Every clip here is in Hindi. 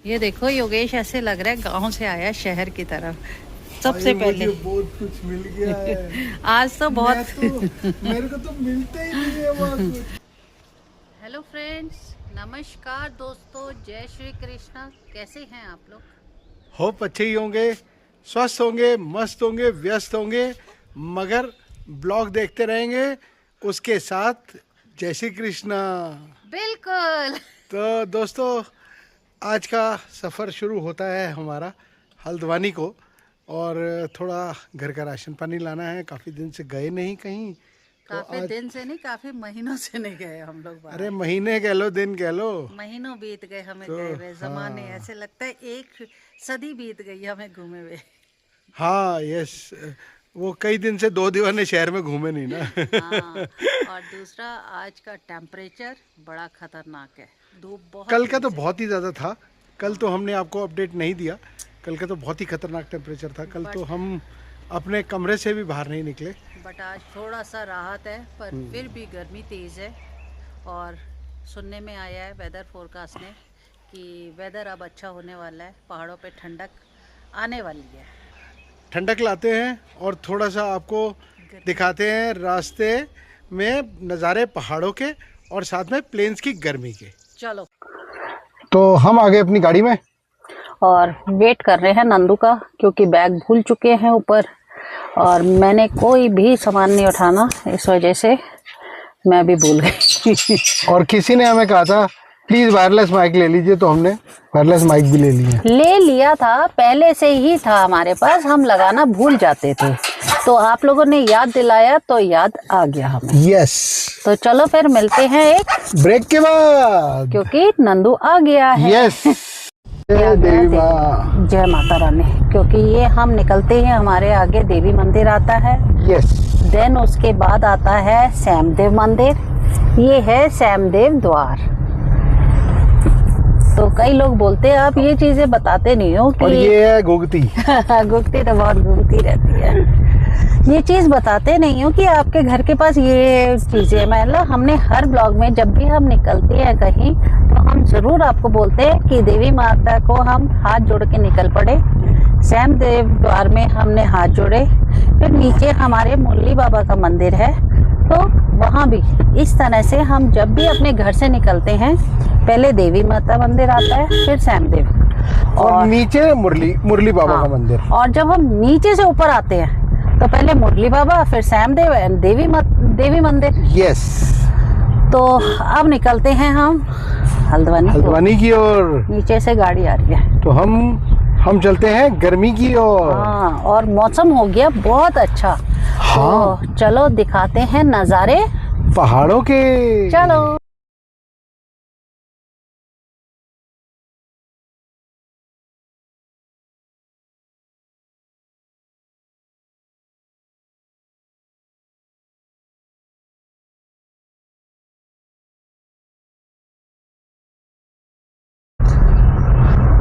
ये देखो योगेश ऐसे लग रहा है गांव से आया शहर की तरफ। सबसे पहले बहुत कुछ मिल गया है। आज तो बहुत मेरे को तो मिलता ही नहीं है वहाँ कुछ। हेलो फ्रेंड्स, नमस्कार दोस्तों, जय श्री कृष्णा। कैसे हैं आप लोग? होप अच्छे ही होंगे, स्वस्थ होंगे, मस्त होंगे, व्यस्त होंगे, मगर ब्लॉग देखते रहेंगे। उसके साथ जय श्री कृष्णा। बिल्कुल। तो दोस्तों, आज का सफ़र शुरू होता है हमारा हल्द्वानी को, और थोड़ा घर का राशन पानी लाना है। काफ़ी दिन से गए नहीं कहीं। काफी दिन से नहीं, काफी महीनों से नहीं गए हम लोग बाहर। अरे महीने कह लो, दिन कह लो, महीनों बीत गए हमें तो गए हुए। जमाने हाँ। ऐसे लगता है एक सदी बीत गई हमें घूमे हुए। हाँ यस, वो कई दिन से 2 दीवाने शहर में घूमे नहीं ना। हाँ, और दूसरा आज का टेम्परेचर बड़ा खतरनाक है। धूप बहुत कल का तेज तो है। बहुत ही ज़्यादा था। कल तो हमने आपको अपडेट नहीं दिया। कल का तो बहुत ही खतरनाक टेम्परेचर था। कल तो हम अपने कमरे से भी बाहर नहीं निकले। बट आज थोड़ा सा राहत है, पर फिर भी गर्मी तेज़ है। और सुनने में आया है वेदर फोरकास्ट ने कि वेदर अब अच्छा होने वाला है, पहाड़ों पे ठंडक आने वाली है। ठंडक लाते हैं और थोड़ा सा आपको दिखाते हैं रास्ते में नज़ारे पहाड़ों के, और साथ में प्लेन्स की गर्मी के। चलो। तो हम आ गए अपनी गाड़ी में और वेट कर रहे हैं नंदू का, क्योंकि बैग भूल चुके हैं ऊपर, और मैंने कोई भी सामान नहीं उठाना, इस वजह से मैं भी भूल गई। और किसी ने हमें कहा था प्लीज़ वायरलेस माइक ले लीजिए, तो हमने वायरलेस माइक भी ले लिया था, पहले से ही था हमारे पास, हम लगाना भूल जाते थे, तो आप लोगों ने याद दिलाया तो याद आ गया हमें। यस। तो चलो फिर मिलते हैं एक ब्रेक के बाद, क्योंकि नंदू आ गया है। यस। जय देवी माँ। जय माता रानी। क्योंकि ये हम निकलते हैं, हमारे आगे देवी मंदिर आता है, यस। देन उसके बाद आता है श्यामदेव मंदिर। ये है श्यामदेव द्वार। तो कई लोग बोलते हैं आप ये चीजें बताते नहीं हो कि और ये है गुगती। गुगती तो बहुत घूमती रहती है। ये चीज बताते नहीं हो कि आपके घर के पास ये चीजें, मतलब हमने हर ब्लॉग में जब भी हम निकलते हैं कहीं, तो हम जरूर आपको बोलते हैं कि देवी माता को हम हाथ जोड़ के निकल पड़े। श्यामदेव द्वार में हमने हाथ जोड़े, फिर नीचे हमारे मुरली बाबा का मंदिर है, तो वहाँ भी इस तरह से हम जब भी अपने घर से निकलते हैं, पहले देवी माता मंदिर आता है, फिर श्यामदेव, और नीचे मुरली बाबा हाँ, का मंदिर। और जब हम नीचे से ऊपर आते हैं तो पहले मुरली बाबा, फिर श्यामदेव एंड देवी मंदिर। यस। तो अब निकलते हैं हम हल्द्वानी की ओर। नीचे से गाड़ी आ रही है, तो हम चलते हैं गर्मी की ओर। हाँ, और मौसम हो गया बहुत अच्छा। हाँ। तो चलो दिखाते हैं नज़ारे पहाड़ों के। चलो।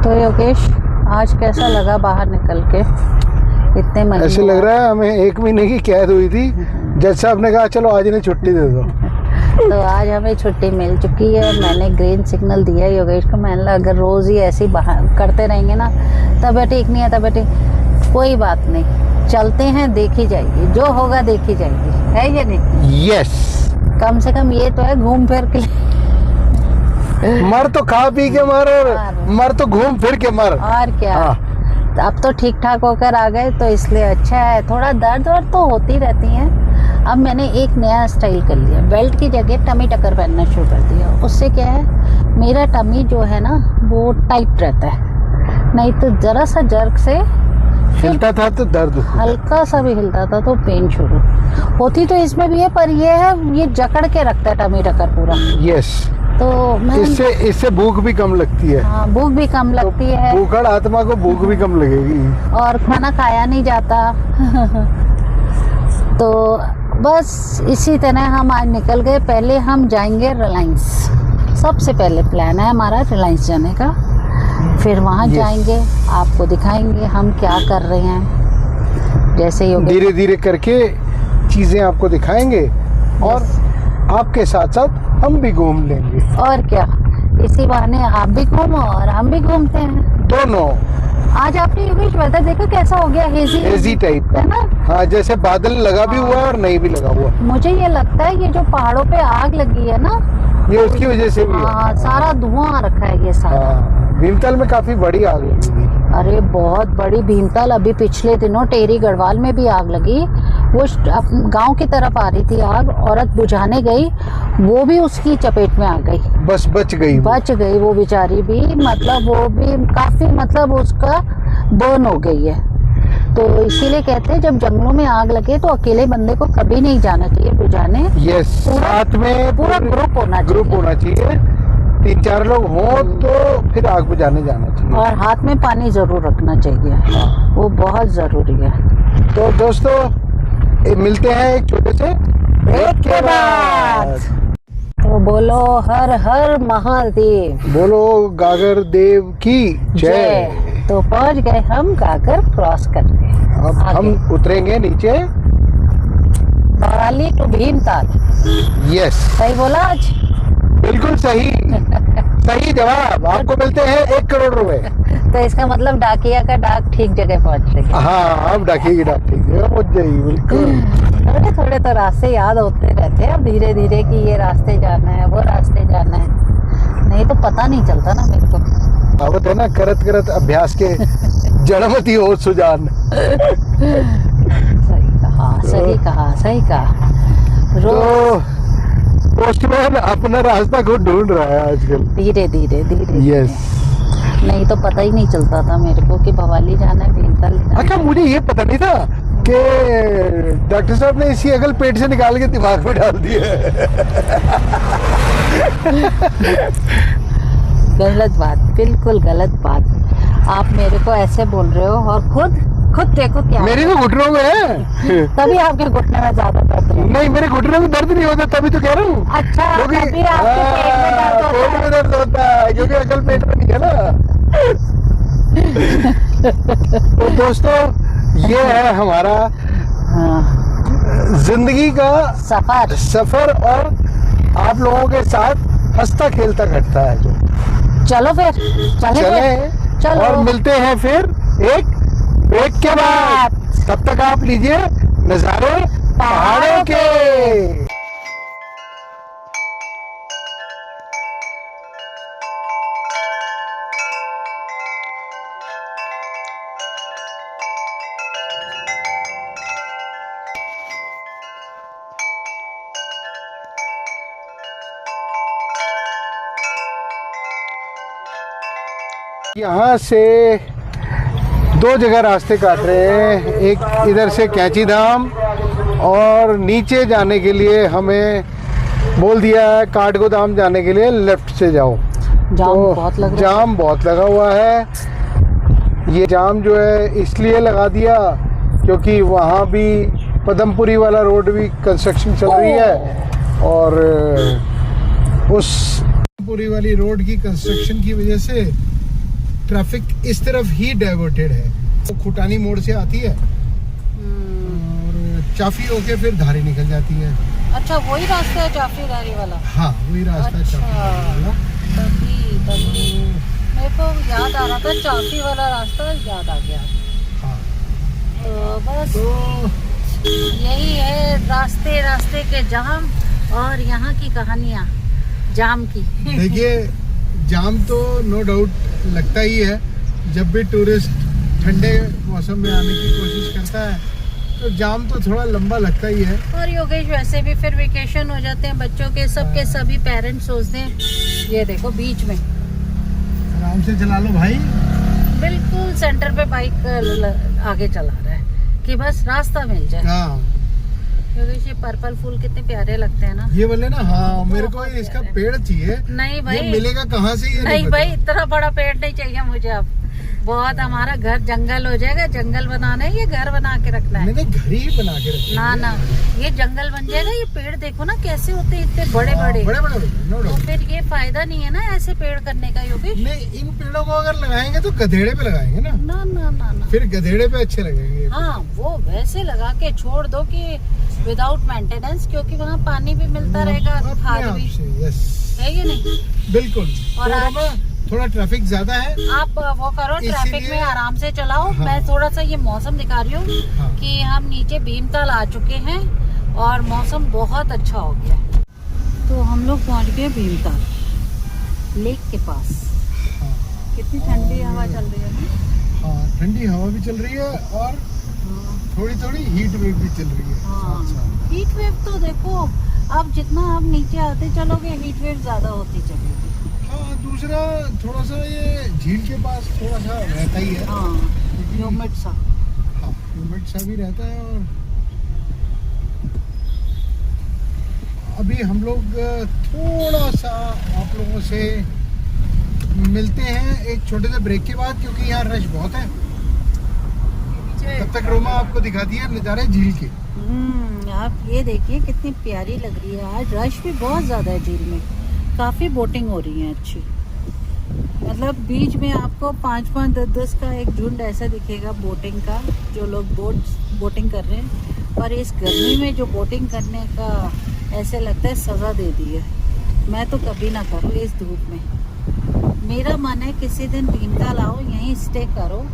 तो योगेश, आज कैसा लगा बाहर निकल के? इतने महीने ऐसे लग रहा है हमें 1 महीने की कैद हुई थी। जज साहब ने कहा चलो आज इन्हें छुट्टी दे दो। तो आज हमें छुट्टी मिल चुकी है। मैंने ग्रीन सिग्नल दिया योगेश को। मैंने लगा अगर रोज ही ऐसे ही बाहर करते रहेंगे ना, तबीयत ठीक नहीं है, तबीयत ठीक, कोई बात नहीं, चलते हैं, देखी जाएगी, जो होगा देखी जाएगी, है या नहीं? यस। कम से कम ये तो है घूम फिर के मर तो खा पी के मर, और मर तो घूम फिर के मर। और क्या। हाँ। अब तो ठीक ठाक होकर आ गए, तो इसलिए अच्छा है। थोड़ा दर्द वर्द तो होती रहती है। अब मैंने एक नया स्टाइल कर लिया, बेल्ट की जगह टमी टकर पहनना शुरू कर दिया। उससे क्या है, मेरा टमी जो है ना वो टाइट रहता है, नहीं तो जरा सा जर्क से हिलता था तो दर्द, हल्का सा भी हिलता था तो पेन शुरू होती। तो इसमें भी है, पर ये है, ये जकड़ के रखता है टमी टकर पूरा। यस। तो मैं इससे भूख भी कम लगती है। हाँ, भूख भी कम लगती है, भूखड़ आत्मा को भूख भी कम लगेगी, और खाना खाया नहीं जाता। तो बस इसी तरह हम आज निकल गए। पहले हम जाएंगे रिलायंस, सबसे पहले प्लान है हमारा रिलायंस जाने का। फिर वहाँ जाएंगे, आपको दिखाएंगे हम क्या कर रहे हैं। जैसे धीरे धीरे करके चीजें आपको दिखाएंगे, और आपके साथ साथ हम भी घूम लेंगे। और क्या, इसी बहाने आप भी घूमो और हम भी घूमते हैं। दोनों। आज आपने योगेश वेदर देखा कैसा हो गया, हेजी टाइप का है ना। हाँ, जैसे बादल लगा भी हुआ है और नहीं भी लगा हुआ। मुझे ये लगता है ये जो पहाड़ों पे आग लगी है ना, ये उसकी वजह से भी है। हाँ, सारा धुआं आ रखा है ये सारा। हाँ, भीमताल में काफी बड़ी आग लगी थी। अरे बहुत बड़ी भीमताल, अभी पिछले दिनों टेरी गढ़वाल में भी आग लगी। वो गांव की तरफ आ रही थी आग, औरत बुझाने गई, वो भी उसकी चपेट में आ गई। बस बच गई वो बेचारी भी, मतलब वो भी काफी, मतलब उसका बर्न हो गई है। तो इसीलिए कहते हैं जब जंगलों में आग लगे तो अकेले बंदे को कभी नहीं जाना चाहिए बुझाने। यस, साथ में पूरा ग्रुप होना चाहिए। 3-4 लोग हों तो फिर आग बुझाने जाना चाहिए। और हाथ में पानी जरूर रखना चाहिए। हाँ। वो बहुत जरूरी है। तो दोस्तों, मिलते हैं एक छोटे से ब्रेक के बाद। तो बोलो हर हर महादेव, बोलो गागर देव की जय। तो पहुंच गए हम गागर क्रॉस करके। अब हम उतरेंगे नीचे बराली टू भीमताल। यस, सही बोला आज? बिल्कुल सही। सही जवाब। आपको मिलते हैं 1 करोड़ रुपए। तो इसका मतलब डाकिया का डाक ठीक जगह पहुंच रही है। हाँ, अब डाकिए की डाक ठीक जगह पहुंच जाएगी। बिल्कुल। थोड़े थोड़े तो रास्ते याद होते रहते हैं अब धीरे धीरे कि ये रास्ते जाना है, वो रास्ते जाना है, नहीं तो पता नहीं चलता ना मेरे को। कहावत है ना, करत करत अभ्यास के जड़मती हो सुजान। सही कहा। तो पोस्टमैन अपना रास्ता खुद ढूंढ रहा है आजकल, धीरे धीरे। यस। नहीं तो पता ही नहीं चलता था मेरे को कि भवाली जाना है, भीमताल जाना है। अच्छा, मुझे ये पता नहीं था कि डॉक्टर साहब ने इसी अगल पेट से निकाल के दिमाग में डाल दिया। गलत बात, बिल्कुल गलत बात। आप मेरे को ऐसे बोल रहे हो और खुद देखो क्या मेरी तो घुटनों में है। तभी आपके घुटने में ज्यादा दर्द है। नहीं, मेरे घुटनों में दर्द नहीं होता, तभी तो कह रहा हूँ। अच्छा, क्योंकि तभी आपके पेट में दर्द होता है। पेट में दर्द होता है, क्योंकि अकल पेट में नहीं है ना। तो दोस्तों, ये है हमारा जिंदगी का सफर और आप लोगों के साथ हंसता खेलता घटता है जो। चलो फिर चले और मिलते हैं फिर एक ब्रेक के बाद। तब तक आप लीजिए नजारे पहाड़ों के। यहाँ से 2 जगह रास्ते काट रहे हैं। एक इधर से कैंची धाम, और नीचे जाने के लिए हमें बोल दिया है काठगोदाम जाने के लिए लेफ्ट से जाओ। जाम बहुत लगा हुआ है। ये जाम जो है इसलिए लगा दिया क्योंकि वहाँ भी पदमपुरी वाला रोड भी कंस्ट्रक्शन चल रही है, और उस पदमपुरी वाली रोड की कंस्ट्रक्शन की वजह से ट्रैफिक इस तरफ ही डाइवर्टेड है। वो खुटानी मोड़ से आती है और चाफी होके फिर धारी निकल जाती है। अच्छा, वही रास्ता है चाफी धारी वाला? हाँ, वही रास्ता है चाफी धारी वाला। तभी मेरे को याद आ रहा था, चाफी वाला रास्ता याद आ गया। हाँ। तो बस यही है रास्ते के जाम और यहाँ की कहानियाँ जाम की। देखिए, जाम तो नो डाउट लगता ही है जब भी टूरिस्ट ठंडे मौसम में आने की कोशिश करता है, तो जाम तो थोड़ा लंबा लगता ही है। और योगेश, वैसे भी फिर वेकेशन हो जाते हैं बच्चों के, सबके सभी पेरेंट्स सोचते हैं ये देखो बीच में आराम से चला लो भाई। बिल्कुल सेंटर पे बाइक आगे चला रहा है कि बस रास्ता मिल जाए। हाँ, योगेश, ये पर्पल फूल कितने प्यारे लगते हैं ना, ये वाले ना। हाँ, मेरे को इसका पेड़ चाहिए। नहीं भाई, ये मिलेगा कहाँ से? ये नहीं भाई, इतना बड़ा पेड़ नहीं चाहिए मुझे अब। बहुत हमारा घर जंगल हो जाएगा। जंगल बनाना है, ये घर बना के रखना है। नहीं, घर ही बना के रखना। ना, ये जंगल बन जाएगा। ये पेड़ देखो ना कैसे होते हैं, इतने बड़े बड़े। तो फिर ये फायदा नहीं है ना ऐसे पेड़ करने का योगेश। नहीं, इन पेड़ों को अगर लगाएंगे तो गधेड़े पे लगाएंगे ना। ना, फिर गधेड़े पे अच्छे लगेंगे। हाँ, वो वैसे लगा के छोड़ दो कि विदाउट मेंटेनेंस, क्योंकि वहाँ पानी भी मिलता रहेगा, खाद भी है, ये नहीं। बिल्कुल। और तो आज- ना थोड़ा ट्रैफिक ज्यादा है। आप वो करो, ट्रैफिक इसीलिए- में आराम से चलाओ। हाँ। मैं थोड़ा सा ये मौसम दिखा रही हूँ हाँ। कि हम नीचे भीमताल आ चुके हैं और मौसम बहुत अच्छा हो गया। तो हम लोग पहुँच गए भीमताल लेक के पास। हाँ। कितनी ठंडी हवा चल रही है ना। हाँ, ठंडी हवा भी चल रही है और थोड़ी थोड़ी हीट वेव भी चल रही है हाँ। साथ साथ। हीट वेव तो देखो, अब जितना आप नीचे आते चलोगे हीट वेव ज्यादा होती चलेगी। हाँ, दूसरा थोड़ा सा ये झील के पास थोड़ा सा रहता ही है। हाँ, ह्यूमिड सा। हाँ, ह्यूमिड सा भी रहता है। और अभी हम लोग थोड़ा सा आप लोगों से मिलते हैं एक छोटे से ब्रेक के बाद, क्योंकि यहाँ रश बहुत है। तब तक रोमा आपको दिखा दिया नज़ारे झील के। आप ये देखिए कितनी प्यारी लग रही है। आज रश भी बहुत ज्यादा है झील में, काफी बोटिंग हो रही है अच्छी। मतलब बीच में आपको 5-5, 10-10 का एक झुंड ऐसा दिखेगा बोटिंग का, जो लोग बोटिंग कर रहे हैं। पर इस गर्मी में जो बोटिंग करने का ऐसे लगता है सजा दे दी है। मैं तो कभी ना करूँ इस धूप में। मेरा मन है किसी दिन भीमताल आओ, यहीं स्टे करो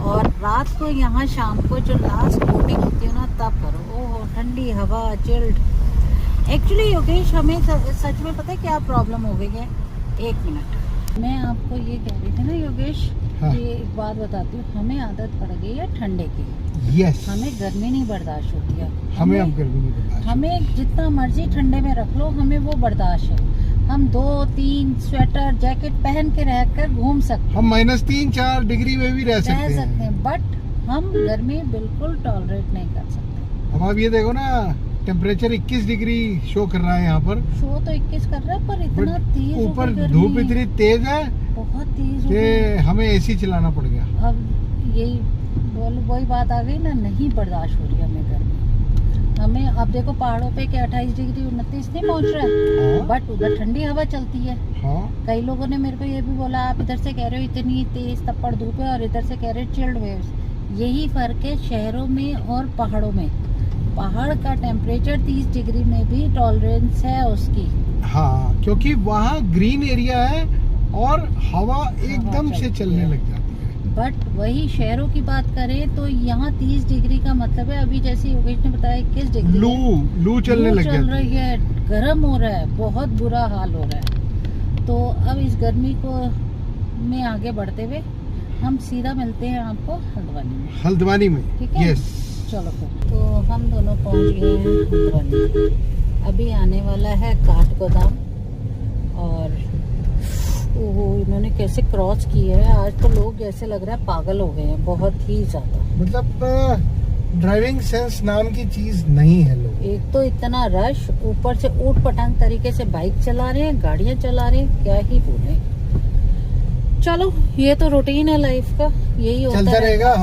और रात को यहाँ शाम को जो लास्ट बोटिंग होती है ना तब करो। ओह ठंडी हवा, चिल्ड। एक्चुअली योगेश, हमें सच में पता है क्या प्रॉब्लम हो गई है। एक मिनट, मैं आपको ये कह रही थी ना योगेश, हाँ। ये एक बात बताती हूँ। हमें आदत पड़ गई है ठंडे की। यस, हमें गर्मी नहीं बर्दाश्त होती है। हमें अब गर्मी नहीं बर्दाश्त। हमें जितना मर्जी ठंडे में रख लो, हमें वो बर्दाश्त है। हम 2-3 स्वेटर जैकेट पहन के रहकर घूम सकते हैं, हम -3-4 डिग्री में भी रह सकते हैं। बट हम गर्मी बिल्कुल टॉलरेट नहीं कर सकते। अब आप ये देखो ना, टेम्परेचर 21 डिग्री शो कर रहा है यहाँ पर। शो तो 21 कर रहा है, पर इतना बट तेज हो ऊपर गई गर्मी, धूप इतनी तेज है बहुत तेज हो कि गई। हमें एसी चलाना पड़ गया। अब यही वही बात आ गई ना, नहीं बर्दाश्त हो रही हमें गर्मी। हमें अब देखो पहाड़ों पे क्या 28 डिग्री 29 नहीं पहुँच रहा है, हाँ। बट उधर ठंडी हवा चलती है। हाँ, कई लोगों ने मेरे को ये भी बोला, आप इधर से कह रहे हो इतनी तेज तपड़ धूप है और इधर से कह रहे हो चिल्ड वेव्स। यही फर्क है शहरों में और पहाड़ों में। पहाड़ का टेम्परेचर 30 डिग्री में भी टॉलरेंस है उसकी। हाँ, क्योंकि वहाँ ग्रीन एरिया है और हवा एकदम से चलती चलने है। लग जाती है। बट वही शहरों की बात करें तो यहाँ 30 डिग्री का मतलब है, अभी जैसे योगेश ने बताया 21 डिग्री लू चलने लग चल जाती रही है, गर्म हो रहा है, बहुत बुरा हाल हो रहा है। तो अब इस गर्मी को में आगे बढ़ते हुए हम सीधा मिलते हैं आपको हल्द्वानी में। हल्द्वानी में। ठीक है? यस। चलो फिर, तो हम दोनों पहुंच गए हैं हल्द्वानी। अभी आने वाला है काठगोदाम। और ओहो, इन्होंने कैसे क्रॉस किए है। आज तो लोग जैसे लग रहा है पागल हो गए हैं, बहुत ही ज्यादा। मतलब ड्राइविंग सेंस नाम की चीज नहीं है लोग। एक तो इतना रश, ऊपर से ऊट पटांग तरीके से बाइक चला रहे हैं, गाड़ियां चला रहे हैं, क्या ही बोले। चलो, ये तो रूटीन है लाइफ का, यही होता चलता है। रहेगा।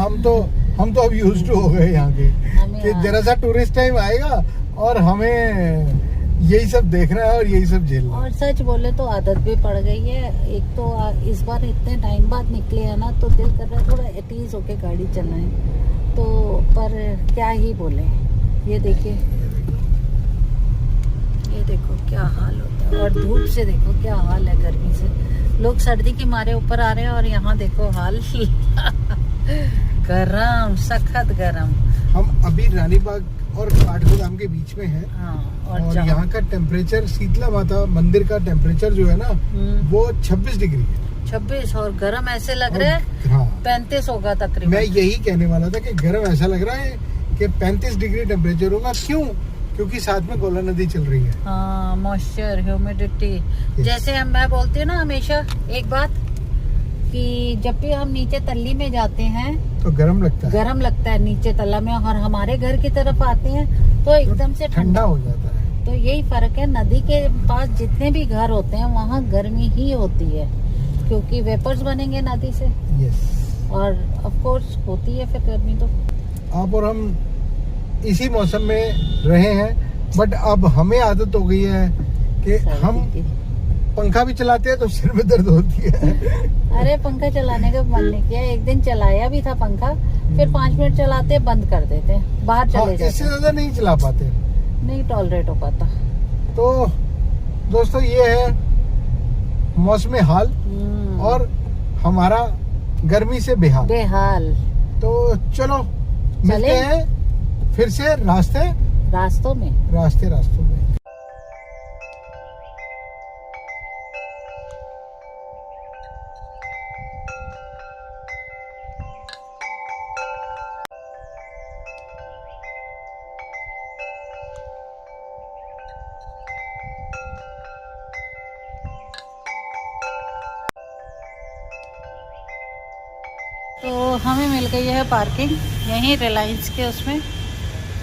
हम तो अब यूज्ड हो गए यहाँ के हमें कि जरा सा टूरिस्ट टाइम आएगा और हमें यही सब देखना है और यही सब झेलना है। और सच बोले तो आदत भी पड़ गई है। एक तो इस बार इतने टाइम बाद निकले हैं ना, तो दिल कर रहा है थोड़ा एटीज होके गाड़ी चलाएं। तो पर क्या ही बोले। ये देखिए, ये देखो क्या हाल होता है। और धूप से देखो क्या हाल है, गर्मी से लोग सर्दी के मारे ऊपर आ रहे हैं और यहाँ देखो हाल गरम, सखत गरम। हम अभी रानीबाग और काठगोदाम के बीच में हैं। हाँ, और यहाँ का टेम्परेचर, शीतला माता मंदिर का टेम्परेचर जो है ना, वो 26 डिग्री है। 26 और गरम ऐसे लग रहा है हाँ, 35 होगा तकरीबन। मैं यही कहने वाला था कि गर्म ऐसा लग रहा है कि 35 डिग्री टेम्परेचर होगा। क्यों? क्योंकि साथ में कोला नदी चल रही है। हाँ, मॉइस्चर, ह्यूमिडिटी। जैसे मैं बोलती हूँ ना हमेशा एक बात, कि जब भी हम नीचे तल्ली में जाते हैं तो गर्म लगता है, गर्म लगता है नीचे तल्ला में, और हमारे घर की तरफ आते हैं तो एकदम से ठंडा हो जाता है। तो यही फर्क है। नदी के पास जितने भी घर होते हैं वहाँ गर्मी ही होती है, क्योंकि वेपर्स बनेंगे नदी से। यस। और ऑफ कोर्स होती है फिर गर्मी। तो आप और हम इसी मौसम में रहे हैं, बट अब हमें आदत हो गई है कि हम पंखा भी चलाते हैं तो सिर में दर्द होती है। अरे पंखा चलाने का मन नहीं किया। एक दिन चलाया भी था पंखा, फिर 5 मिनट चलाते बंद कर देते, बाहर चले इससे जाते, ज्यादा नहीं चला पाते, नहीं टॉलरेट हो पाता। तो दोस्तों ये है मौसम हाल और हमारा गर्मी से बेहाल। बेहाल। तो चलो मिलते हैं फिर से रास्तों में। तो हमें मिल गई है पार्किंग यहीं रिलायंस के उसमें,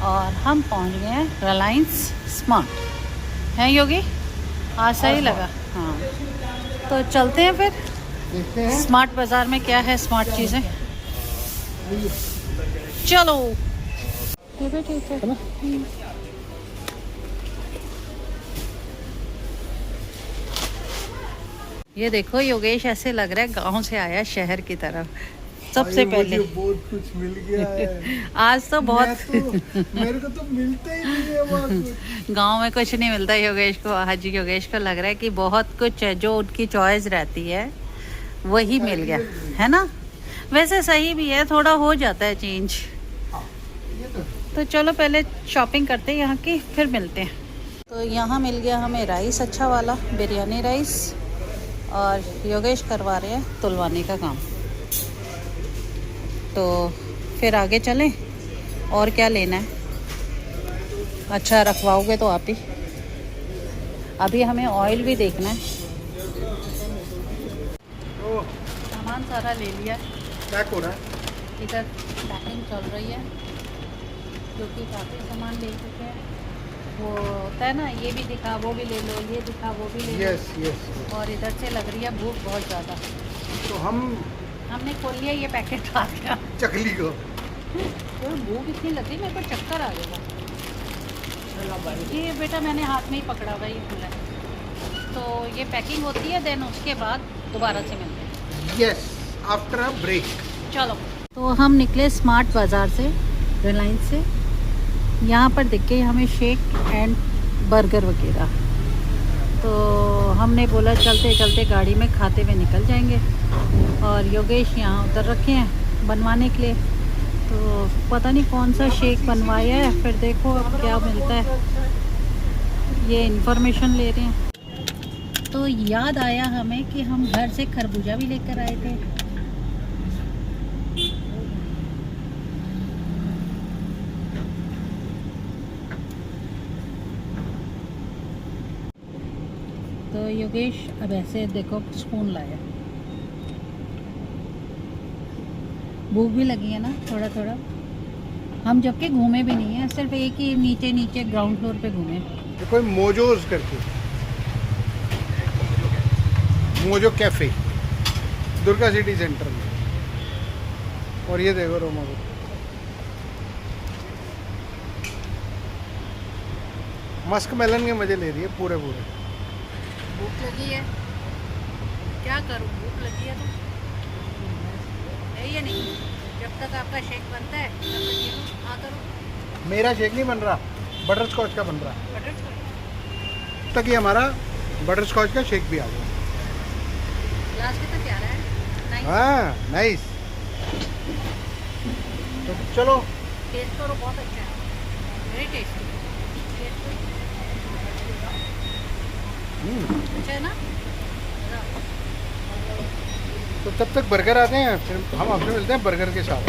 और हम पहुंच गए हैं रिलायंस स्मार्ट। है योगी? हाँ सही लगा। हाँ तो चलते हैं फिर देखते हैं स्मार्ट बाज़ार में क्या है स्मार्ट चीज़ें। चलो ठीक है। ये देखो योगेश ऐसे लग रहा है गांव से आया शहर की तरफ। सबसे पहले बहुत कुछ मिल गया है। आज तो बहुत मेरे को तो मिलता ही नहीं है वहाँ कुछ। गांव में कुछ नहीं मिलता योगेश को। आज योगेश को लग रहा है कि बहुत कुछ है जो उनकी चॉइस रहती है वही मिल गया है ना। वैसे सही भी है, थोड़ा हो जाता है चेंज। तो चलो पहले शॉपिंग करते हैं यहाँ की, फिर मिलते हैं। तो यहाँ मिल गया हमें राइस अच्छा वाला, बिरयानी राइस, और योगेश करवा रहे हैं तुलवाने का काम। तो फिर आगे चलें और क्या लेना है। अच्छा रखवाओगे तो आप ही। अभी हमें ऑयल भी देखना है। सामान सारा ले लिया, पैक हो रहा है। इधर पैकिंग चल रही है क्योंकि काफ़ी सामान ले चुके हैं। वो होता है ना, ये भी दिखा वो भी ले लो, ये दिखा वो भी ले लो। यस। और इधर से लग रही है भूख बहुत ज़्यादा। तो हमने खोल लिया ये पैकेट आ गया चकली को। तो भूख इतनी लगी मेरे को चक्कर आ गया। ये बेटा मैंने हाथ में ही पकड़ा हुआ ये खुला है। तो ये पैकिंग होती है, देन उसके बाद दोबारा से मिलते हैं। Yes, after a break. चलो तो हम निकले स्मार्ट बाज़ार से, रिलायंस से। यहाँ पर दिख गई हमें शेक एंड बर्गर वगैरह। तो हमने बोला चलते चलते गाड़ी में खाते हुए निकल जाएंगे। और योगेश यहाँ उतर रखे हैं बनवाने के लिए। तो पता नहीं कौन सा शेक बनवाया है, फिर देखो अब क्या मिलता है। ये इन्फॉर्मेशन ले रहे हैं। तो याद आया हमें कि हम घर से खरबूजा भी लेकर आए थे। तो योगेश अब ऐसे देखो स्पून लाया। भूख भी लगी है ना थोड़ा थोड़ा। हम जबकि घूमे भी नहीं है, सिर्फ एक ही नीचे ग्राउंड फ्लोर पे घूमे। कोई मोजोज करके, mojo cafe, Durga city centre में। और ये देखो रोमा को मस्क मेलन के मजे ले रही है पूरे। भूख लगी है, क्या करूँ, भूख लगी है तो है या नहीं। जब तक आपका शेक बनता है तब तक ये लो, हाँ करो। मेरा शेक नहीं बन रहा, बटर स्कॉच का बन रहा है। बटर स्कॉच तक ये हमारा बटर स्कॉच का शेक भी आ गया। ग्लास कितना प्यारा है। हाँ नाइस। तो चलो टेस्ट करो, बहुत अच्छा है, वेरी टेस्टी। अच्छा है ना। तो तब तक बर्गर आते हैं, फिर हम आपसे मिलते हैं बर्गर के साथ।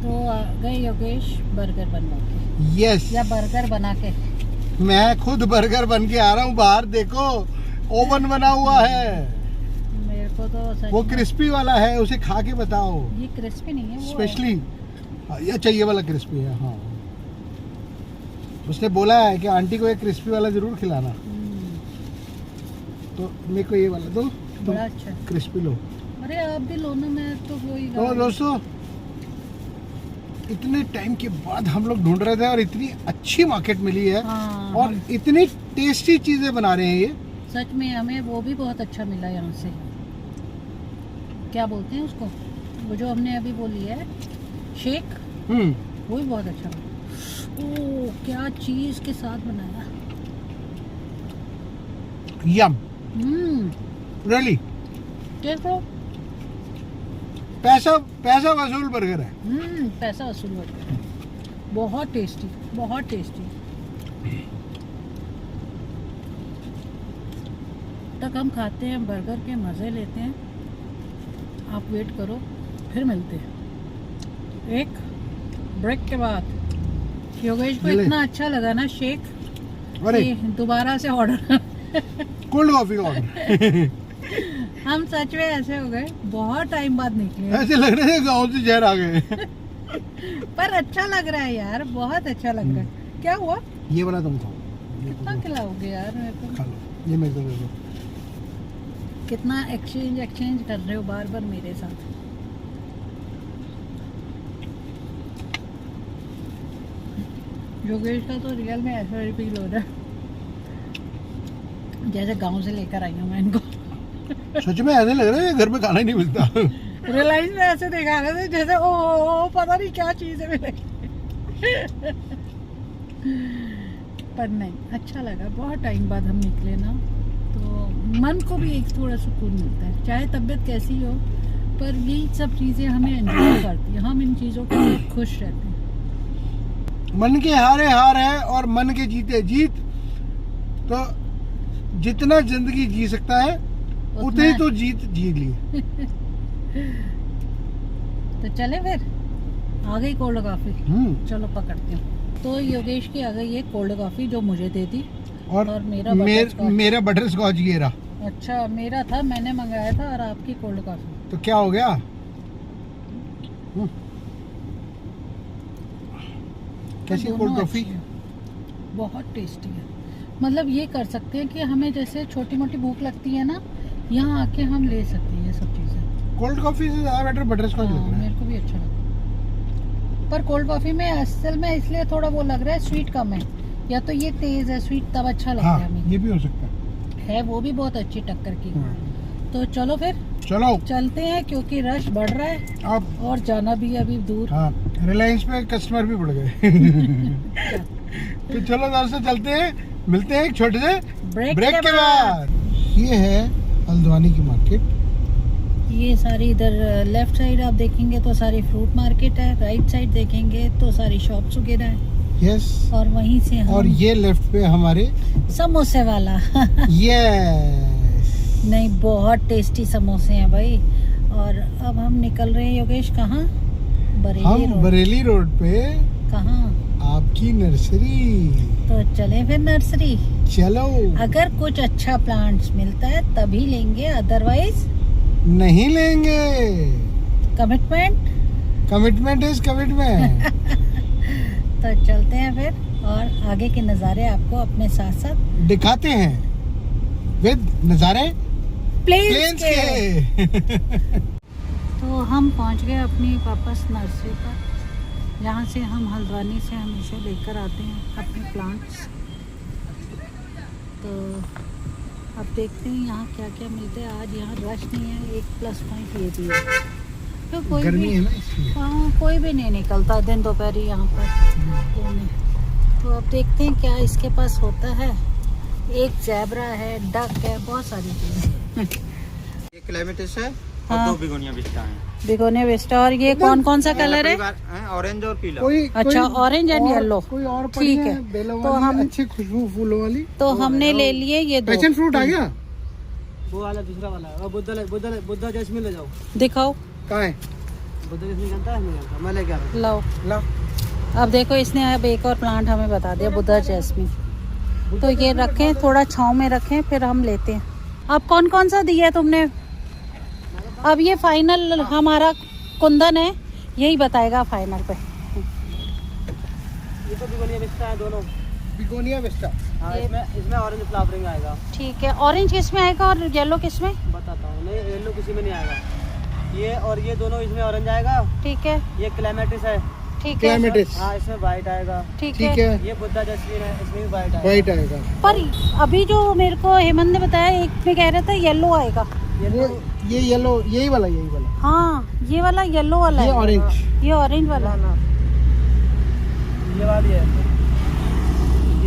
तो आ गए योगेश बर्गर बनवा के। यस, या बर्गर बना के। मैं खुद बर्गर बन के आ रहा हूँ। बाहर देखो ओवन बना हुआ है। मेरे को तो सच वो में क्रिस्पी वाला है, उसे खा के बताओ। ये क्रिस्पी नहीं है, वो स्पेशली ये चाहिए वाला क्रिस्पी है। हाँ, उसने बोला है कि आंटी को ये क्रिस्पी वाला जरूर खिलाना। तो मेरे को ये वाला दो, बड़ा अच्छा क्रिस्पी लो। अरे आप भी लो ना, मैं तो वही। तो दोस्तों इतने टाइम के बाद हम लोग ढूंढ रहे थे और इतनी अच्छी मार्केट मिली है। हाँ, और इतनी टेस्टी चीजें बना रहे हैं ये। सच में हमें वो भी बहुत अच्छा मिला यहाँ से। क्या बोलते हैं उसको, वो जो हमने अभी बोली है शेक, वो भी बहुत अच्छा बना। ओह क्या चीज के साथ बनाया। यम। रियली देखो पैसा वसूल बर्गर है। पैसा वसूल होता है। बहुत टेस्टी, बहुत टेस्टी। तक हम खाते हैं बर्गर के मज़े लेते हैं। आप वेट करो, फिर मिलते हैं एक ब्रेक के बाद। योगेश को चले। इतना अच्छा लगा ना शेक, अरे कि दोबारा से ऑर्डर कोल्ड कॉफी का ऑर्डर। हम सच में ऐसे हो गए, बहुत टाइम बाद निकले, ऐसे लग रहे हैं गाँव से शहर आ गए। पर अच्छा लग रहा है यार, बहुत अच्छा लग रहा है। क्या हुआ? ये वाला तुम खाओ, कितना खिलाओगे यार मेरे को? खा लो, ये मेरे को दे दो। कितना एक्सचेंज कर रहे हो बार बार मेरे साथ। योगेश का तो रियल में ऐसा फील हो रहा है जैसे गांव से लेकर आई हूँ मैं इनको। सच में ऐसे लग रहा है घर में खाना ही नहीं मिलता। रिलायंस में ऐसे दिखा रहे थे जैसे ओ पता नहीं क्या चीज़ है मेरे। पर नहीं, अच्छा लगा। बहुत टाइम बाद हम निकले ना, तो मन को भी एक थोड़ा सुकून मिलता है, चाहे तबीयत कैसी हो, पर यही सब चीज़ें हमें एंजॉय करती हैं। हम इन चीज़ों के लिए खुश रहते हैं। मन के हारे हार है और मन के जीते जीत। तो जितना जिंदगी जी सकता है उतनी तो जीत जी ली। तो चले फिर, आ गई कोल्ड कॉफी। चलो पकड़ते हैं। तो योगेश की आ गई है कोल्ड कॉफी, जो मुझे दे दी। और मेरा बटर स्कॉच ये रहा। अच्छा, मेरा था, मैंने मंगाया था, और आपकी कोल्ड कॉफी। तो क्या हो गया? कैसी कोल्ड कॉफी? बहुत टेस्टी है। मतलब ये कर सकते हैं कि हमें जैसे छोटी मोटी भूख लगती है ना, यहाँ आके हम ले सकते हैं ये सब चीज़ें। कोल्ड कॉफी से ज़्यादा बेटर बटर स्कॉच लग रहा है। मेरे को भी अच्छा लगा। पर कोल्ड कॉफी में असल में इसलिए थोड़ा वो लग रहा है, स्वीट कम है, या तो ये तेज है स्वीट, तब अच्छा लगता है हमें। ये भी हो सकता है वो भी बहुत अच्छी टक्कर की। तो चलो फिर चलते हैं, क्योंकि रश बढ़ रहा है अब, और जाना भी है अभी दूर। हाँ, रिलायंस पे कस्टमर भी बढ़ गए। तो चलो दोस्तों चलते हैं, मिलते हैं एक छोटे से ब्रेक के बाद। ये है हल्द्वानी की मार्केट। ये सारी इधर लेफ्ट साइड आप देखेंगे तो सारी फ्रूट मार्केट है, राइट साइड देखेंगे तो सारी शॉप्स वगैरह है। यस। और वहीं से हम, और ये लेफ्ट पे हमारे समोसे वाला। यस। नहीं, बहुत टेस्टी समोसे हैं भाई। और अब हम निकल रहे हैं योगेश, कहाँ? बरेली रोड पे। कहाँ? आपकी नर्सरी। तो चले फिर नर्सरी। चलो। अगर कुछ अच्छा प्लांट्स मिलता है तभी लेंगे, अदरवाइज नहीं लेंगे। Commitment is commitment. तो चलते हैं फिर, और आगे के नज़ारे आपको अपने साथ साथ दिखाते हैं, विद नज़ारे प्लेन्स के। तो हम पहुंच गए अपनी वापस नर्सरी पर, जहाँ से हम हल्द्वानी से हमेशा लेकर आते हैं अपने प्लांट्स। तो अब देखते हैं यहाँ क्या क्या मिलते हैं। आज यहाँ रश नहीं है, एक प्लस पॉइंट ये भी है, तो कोई गर्मी भी, है ना इसलिए। हाँ, कोई भी नहीं निकलता दिन दोपहर यहाँ पर। तो अब देखते हैं क्या इसके पास होता है। एक ज़ेब्रा है, डक है, बहुत सारी चीज़ें। ये क्लेमेटिस है और हाँ। 2 बिगोनिया विस्टा है। Begonia Vista. और ये कौन कौन सा कलर है? ऑरेंज और पीला। अच्छा, ऑरेंज एंड येलो। कोई और ठीक है। तो हम अच्छी खुशबू फूलों वाली। तो हमने ले लिए ये दो। पैशन फ्रूट आ गया। वो वाला दूसरा वाला है। और बुद्धा जैस्मिन ले जाओ। दिखाओ। कहाँ है? बुद्धा जैस्मिन जानता है? मैं लेके आ रहा हूँ। लाओ। ला। अब देखो, इसने अब एक और प्लांट हमें बता दिया, बुद्धा जैस्मिन। तो ये रखें, थोड़ा छांव में रखें, फिर हम लेते हैं। अब कौन कौन सा दिया है तुमने? अब ये फाइनल हमारा कुंदन है, यही बताएगा फाइनल पे। ये तो बिगोनिया विस्टा है दोनों। Begonia Vista. हाँ, इसमें ऑरेंज फ्लावरिंग आएगा। ठीक है। ऑरेंज किस में आएगा और येलो किस में? बताता हूँ। नहीं, येलो किसी में नहीं आएगा। ये और ये दोनों इसमें ऑरेंज आएगा। ठीक है। ये क्लेमेटिस है। ठीक है। क्लेमेटिस। हाँ, इसमें वाइट आएगा। ठीक ठीक है। है। ये बुद्धा जैस्मिन है, इसमें भी वाइट आएगा। वाइट आएगा। पर अभी जो मेरे को हेमंत ने बताया, एक में कह रहा था येलो आएगा। ये येलो, यही वाला। हाँ, ये वाला येलो वाला ये है। ऑरेंज। ये ऑरेंज वाला। ये वाली है।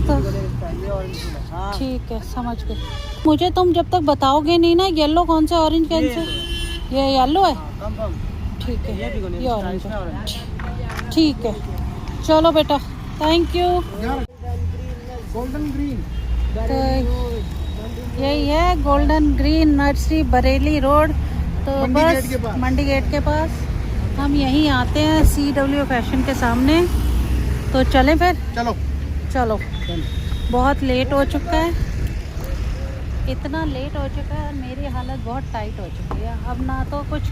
तो ये ऑरेंज फूल है। हाँ ठीक है, समझ गए। मुझे तुम जब तक बताओगे नहीं ना येलो कौन सा ऑरेंज कौन ये सा, ये येलो है, कंफर्म। ठीक ये भी है, ये ऑरेंज इसमें है, ऑरेंज। ठीक है। चलो बेटा, थैंक यू। Golden green. तो यही है golden green nursery, Bareilly road. तो मंडी गेट बस के पास। मंडी गेट के पास हम यहीं आते हैं, CW फैशन के सामने। तो चलें फिर, चलो चलो। बहुत लेट हो चुका है, इतना लेट हो चुका है, मेरी हालत बहुत टाइट हो चुकी है। अब ना तो कुछ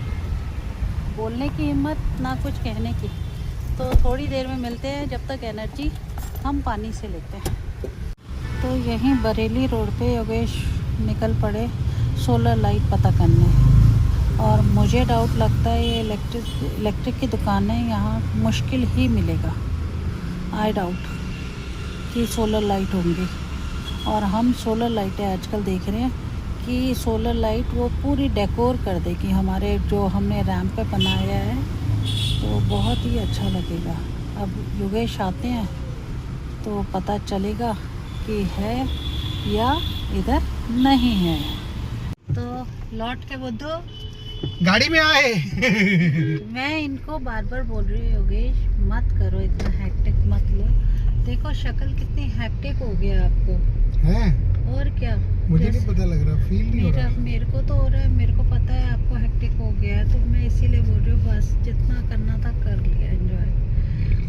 बोलने की हिम्मत, ना कुछ कहने की। तो थोड़ी देर में मिलते हैं, जब तक एनर्जी हम पानी से लेते हैं। तो यहीं बरेली रोड पे योगेश निकल पड़े सोलर लाइट पता करने। और मुझे डाउट लगता है ये इलेक्ट्रिक की दुकान है, यहाँ मुश्किल ही मिलेगा। आई डाउट कि सोलर लाइट होंगी। और हम सोलर लाइटें आजकल देख रहे हैं कि सोलर लाइट वो पूरी डेकोर कर देगी हमारे जो हमने रैंप पे बनाया है, तो बहुत ही अच्छा लगेगा। अब योगेश आते हैं तो पता चलेगा कि है या इधर नहीं है। तो लौट के बुद्धू गाड़ी में आए। मैं इनको बार बार बोल रही हूँ योगेश मत करो, इतना हैक्टिक मत लो। देखो शक्ल कितनी हैक्टिक हो गया आपको, है और क्या। मुझे जैसे- नहीं पता लग रहा, फील नहीं हो रहा। मेरे को तो हो रहा है, मेरे को पता है आपको हैक्टिक हो गया है, तो मैं इसीलिए बोल रही हूँ बस जितना करना था कर लिया, एंजॉय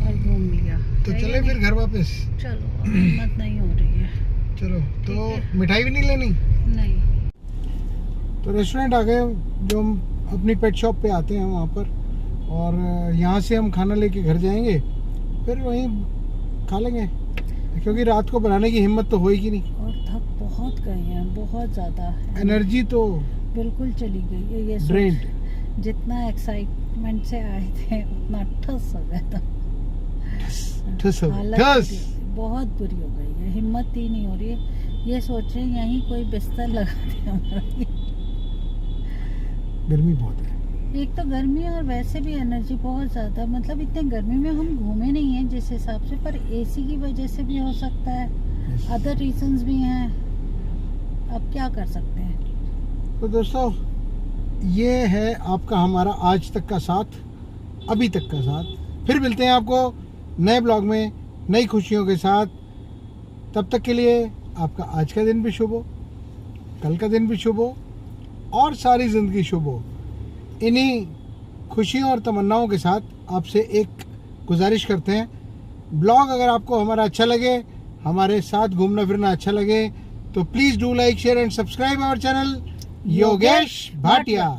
और घूम लिया। तो है चले या फिर नहीं? घर वापस। चलो, अब हिम्मत नहीं हो रही है। चलो ठीक तो है। मिठाई भी नहीं लेनी। नहीं, तो रेस्टोरेंट आ गए, जो हम अपनी पेट शॉप पे आते हैं वहाँ पर, और यहाँ से हम खाना लेके घर जाएंगे, फिर वहीं खा लेंगे, क्योंकि रात को बनाने की हिम्मत तो होएगी नहीं। और थक बहुत गए हैं, बहुत ज़्यादा। एनर्जी तो बिल्कुल चली गई है। ये ड्रेन्ड। जितना एक्साइटमेंट से आए थे उतना ठस हो गया था। ठस हो गई, हालत ठस। बहुत बुरी हो गई है, हिम्मत ही नहीं हो रही है। ये सोच रहे हैं यहीं कोई बिस्तर लगा दे हमारा। गर्मी बहुत है। एक तो गर्मी और वैसे भी एनर्जी बहुत ज़्यादा, मतलब इतने गर्मी में हम घूमे नहीं हैं जिस हिसाब से, पर एसी की वजह से भी हो सकता है, अदर रीजंस भी हैं। अब क्या कर सकते हैं। तो दोस्तों ये है आपका हमारा आज तक का साथ, अभी तक का साथ। फिर मिलते हैं आपको नए ब्लॉग में नई खुशियों के साथ। तब तक के लिए आपका आज का दिन भी शुभ हो, कल का दिन भी शुभ हो, और सारी ज़िंदगी शुभ हो। इन्हीं खुशियों और तमन्नाओं के साथ आपसे एक गुजारिश करते हैं, ब्लॉग अगर आपको हमारा अच्छा लगे, हमारे साथ घूमना फिरना अच्छा लगे, तो please do like share and subscribe our channel Yogesh Bhatia.